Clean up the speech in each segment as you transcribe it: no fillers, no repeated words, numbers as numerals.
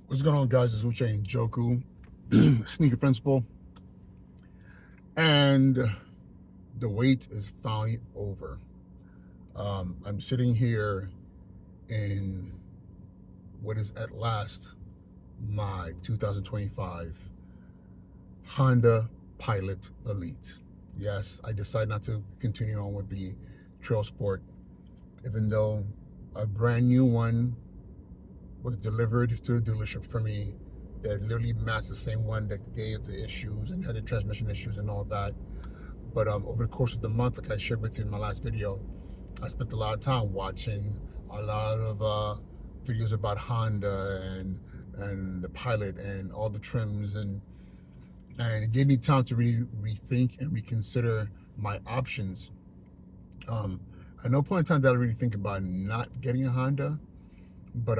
What's going on, guys? It's Uche and Joku, sneaker principal, and the wait is finally over. I'm sitting here in what is at last my 2025 Honda Pilot Elite. Yes, I decided not to continue on with the Trailsport, even though a brand new one was delivered to the dealership for me that literally matched the same one that gave the issues and had the transmission issues and all that. But over the course of the month, like I shared with you in my last video, I spent a lot of time watching a lot of videos about Honda and the Pilot and all the trims, and it gave me time to really rethink and reconsider my options. At no point in time did I really think about not getting a Honda, but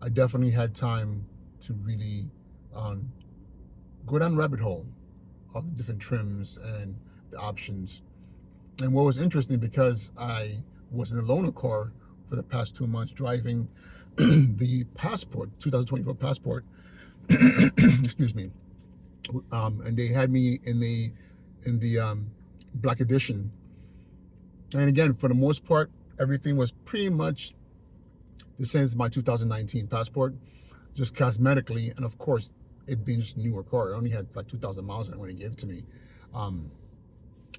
I definitely had time to really go down the rabbit hole of the different trims and the options. And what was interesting, because I was in a loaner car for the past 2 months driving the Passport, 2024 Passport, excuse me, and they had me in the Black Edition. And again, for the most part, everything was pretty much the same as my 2019 Passport, just cosmetically, and of course, it being just a newer car. It only had like 2,000 miles on it when they gave it to me.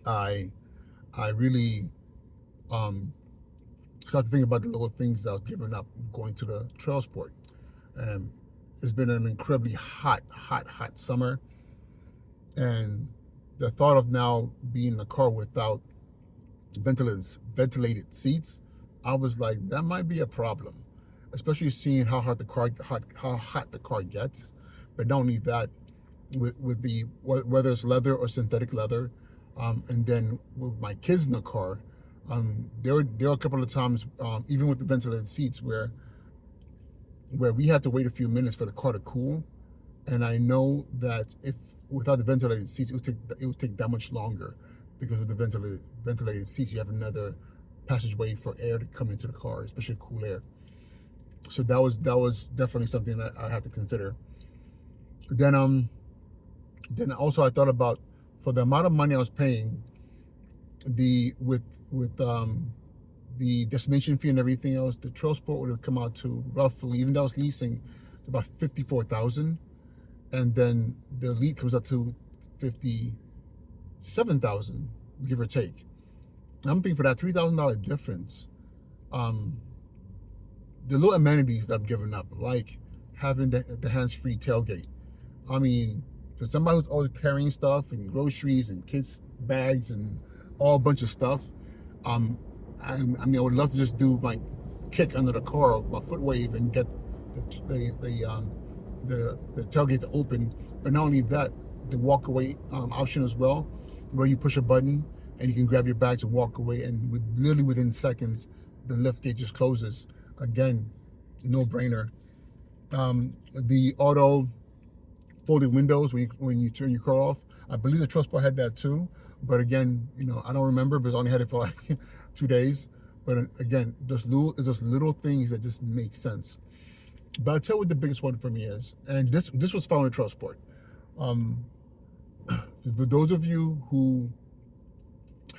I really started to think about the little things that I was giving up going to the Trailsport. It's been an incredibly hot summer, and the thought of now being in a car without ventilated seats, I was like, that might be a problem, especially seeing how hot the car gets. But not only that, with the whether it's leather or synthetic leather, and then with my kids in the car, there were a couple of times, even with the ventilated seats, where we had to wait a few minutes for the car to cool, and I know that if without the ventilated seats, it would take that much longer, because with the ventilated seats, you have another passageway for air to come into the car, especially cool air. So that was definitely something that I had to consider. Then also I thought about, for the amount of money I was paying, with the destination fee and everything else, the Trailsport would have come out to roughly, even though I was leasing, about $54,000, and then the Elite comes out to $57,000, give or take. I'm thinking, for that $3,000 difference, the little amenities that I've given up, like having the hands-free tailgate. I mean, for somebody who's always carrying stuff and groceries and kids' bags and all a bunch of stuff, I mean, I would love to just do my kick under the car, my foot wave, and get the tailgate to open. But not only that, the walk away option as well, where you push a button and you can grab your bags and walk away, and literally within seconds, the lift gate just closes. Again, no brainer. The auto folding windows when you turn your car off, I believe the Trailsport had that too, but again, I don't remember, because I only had it for like 2 days. But again, just little things that just make sense. But I'll tell you what the biggest one for me is, and this was found in Trailsport. For those of you who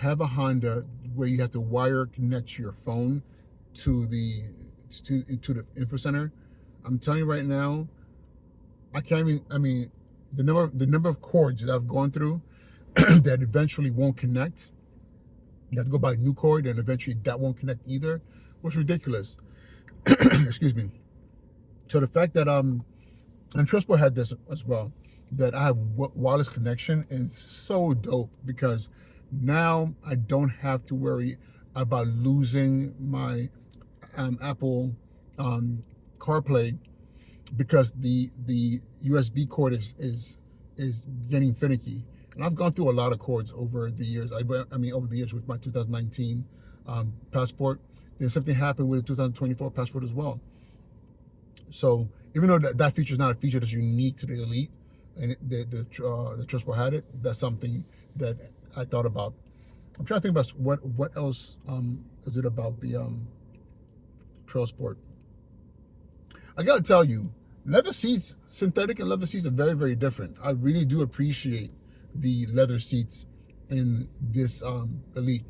have a Honda where you have to wire connect your phone to the info center, I'm telling you right now, I can't even. I mean, the number of cords that I've gone through that eventually won't connect. You have to go buy a new cord, and eventually that won't connect either, was ridiculous. Excuse me. So the fact that and Trailsport had this as well, that I have wireless connection, is so dope, because now I don't have to worry about losing my Apple CarPlay, because the USB cord is getting finicky. And I've gone through a lot of cords over the years. I mean, over the years with my 2019 Passport. Then something happened with the 2024 Passport as well. So even though that feature is not a feature that's unique to the Elite, and the Trailsport had it, that's something that I thought about. I'm trying to think about what else is it about the Trailsport. I gotta tell you, Leather seats, synthetic and leather seats are very, very different. I really do appreciate the leather seats in this Elite.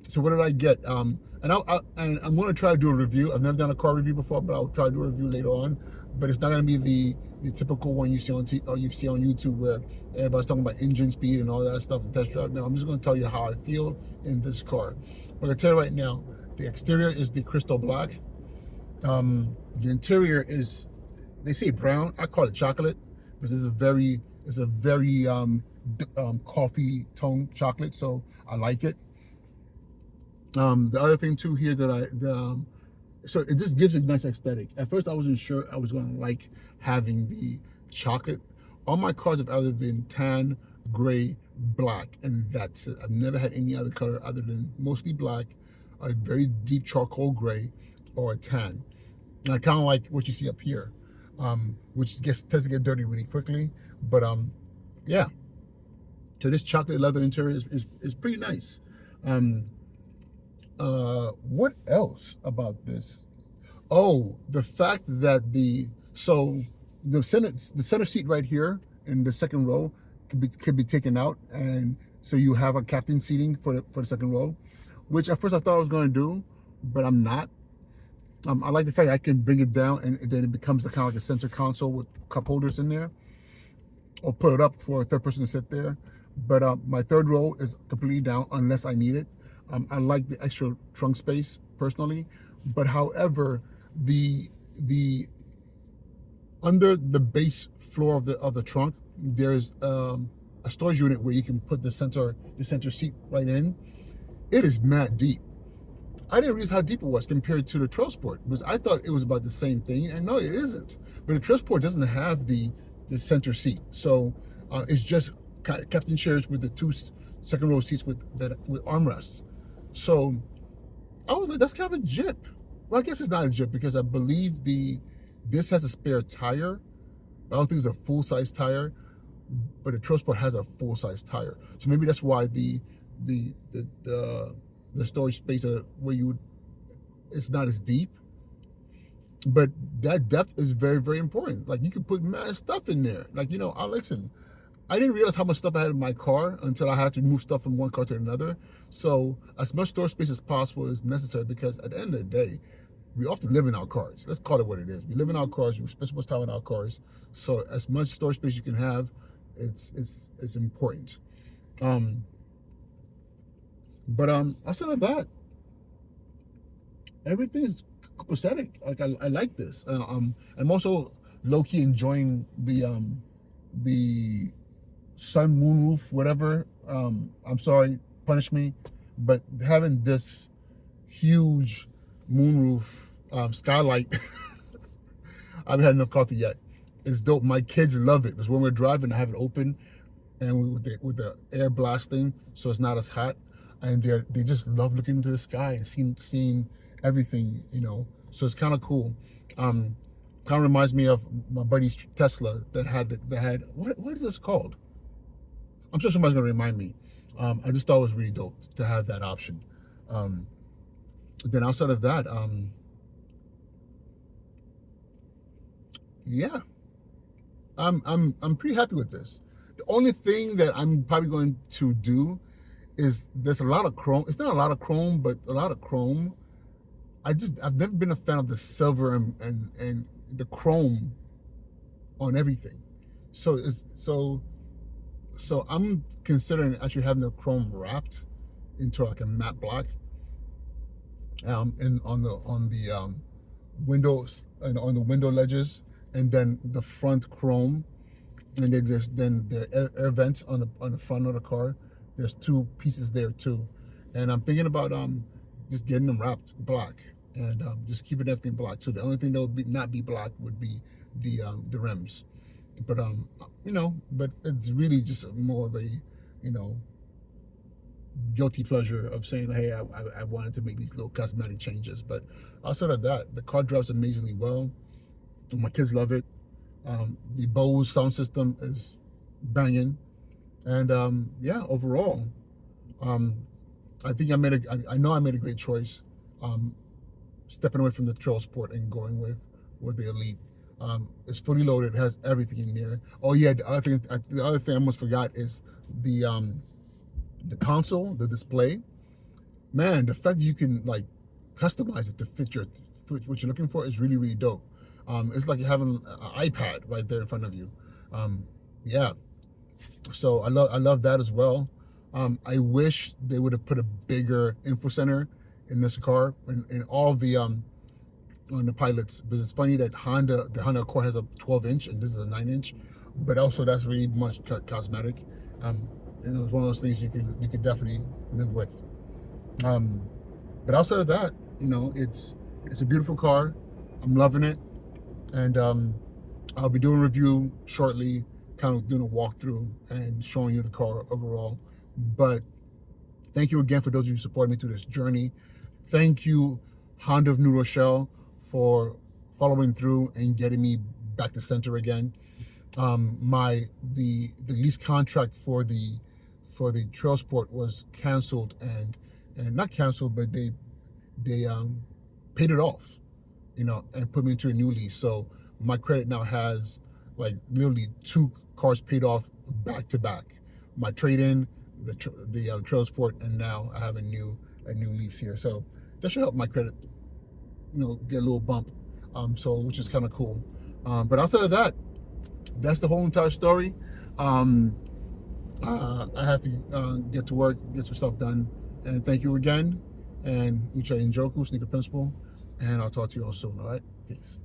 So what did I get? And I'm going to try to do a review. I've never done a car review before, but I'll try to do a review later on. But it's not going to be the typical one you see on or you see on YouTube where everybody's talking about engine speed and all that stuff and test drive. No, I'm just going to tell you how I feel in this car. But I tell you right now, the exterior is the crystal black. The interior is, they say brown. I call it chocolate because it's a very coffee tone chocolate. So I like it. The other thing too here so it just gives a nice aesthetic. At first, I wasn't sure I was going to like having the chocolate. All my cars have either been tan, gray, black, and that's it. I've never had any other color other than mostly black, a very deep charcoal gray, or a tan. And I kind of like what you see up here, which tends to get dirty really quickly. But yeah. So this chocolate leather interior is pretty nice. What else about this? Oh, the fact that the center seat right here in the second row could be taken out, and so you have a captain seating for the second row, which at first I thought I was going to do, but I'm not. I like the fact I can bring it down and then it becomes kind of like a center console with cup holders in there, or put it up for a third person to sit there. But my third row is completely down unless I need it. I like the extra trunk space personally, but however, the under the base floor of the trunk, there's a storage unit where you can put the center seat right in. It is mad deep. I didn't realize how deep it was compared to the Trailsport, because I thought it was about the same thing, and no, it isn't. But the Trailsport doesn't have the center seat, so it's just captain chairs with the two second row seats with armrests. So I was like, that's kind of a Jeep. Well, I guess it's not a Jeep because I believe this has a spare tire. I don't think it's a full size tire, but the Trailsport has a full size tire. So maybe that's why the storage space where it's not as deep. But that depth is very, very important. Like, you could put mad stuff in there. Like, I didn't realize how much stuff I had in my car until I had to move stuff from one car to another. So as much storage space as possible is necessary, because at the end of the day, we often live in our cars. Let's call it what it is. We live in our cars. We spend so much time in our cars. So as much storage space you can have, it's important. But outside of that, everything is copacetic. Like, I like this. I'm also low key enjoying the sun moonroof, whatever. I'm sorry, punish me, but having this huge moonroof skylight, I haven't had enough coffee yet. It's dope. My kids love it because when we're driving, I have it open and with the air blasting, so it's not as hot, and they just love looking into the sky and seeing everything. So it's kind of cool. Kind of reminds me of my buddy's Tesla that had what is this called? I'm sure somebody's gonna remind me. I just thought it was really dope to have that option. Then outside of that, yeah, I'm pretty happy with this. The only thing that I'm probably going to do is there's a lot of chrome. It's not a lot of chrome, but a lot of chrome. I've never been a fan of the silver and the chrome on everything. So I'm considering actually having the chrome wrapped into like a matte black, and on the windows and on the window ledges, and then the front chrome, and then there are air vents on the front of the car. There's two pieces there too, and I'm thinking about just getting them wrapped black and just keeping everything black. So the only thing that would not be black would be the rims. But but it's really just more of a guilty pleasure of saying, hey, I wanted to make these little cosmetic changes. But outside of that, the car drives amazingly well. My kids love it. The Bose sound system is banging, and yeah, overall, I think I know I made a great choice, stepping away from the Trailsport and going with the Elite. It's fully loaded. It has everything in there. Oh yeah, the other thing I almost forgot is the console, the display. Man, the fact that you can like customize it to fit what you're looking for is really really dope. It's like you're having an iPad right there in front of you. Um, yeah, so I love that as well. I wish they would have put a bigger info center in this car and all of the on the pilots, because it's funny that the Honda Accord has a 12-inch and this is a 9-inch, but also that's really much cosmetic. And it's one of those things you can definitely live with. Um, but outside of that, it's a beautiful car. I'm loving it, and I'll be doing a review shortly, kind of doing a walkthrough and showing you the car overall. But thank you again for those of you who supported me through this journey. Thank you, Honda of New Rochelle, for following through and getting me back to center again. The lease contract for the Trailsport was canceled, and not canceled, but they paid it off, and put me into a new lease. So my credit now has like literally 2 cars paid off back to back. My trade-in, the Trailsport, and now I have a new lease here. So that should help my credit, get a little bump. So which is kind of cool. But outside of that, that's the whole entire story. I have to get to work, get some stuff done. And thank you again. And Uche Njoku, Sneaker Principal. And I'll talk to you all soon, all right? Peace.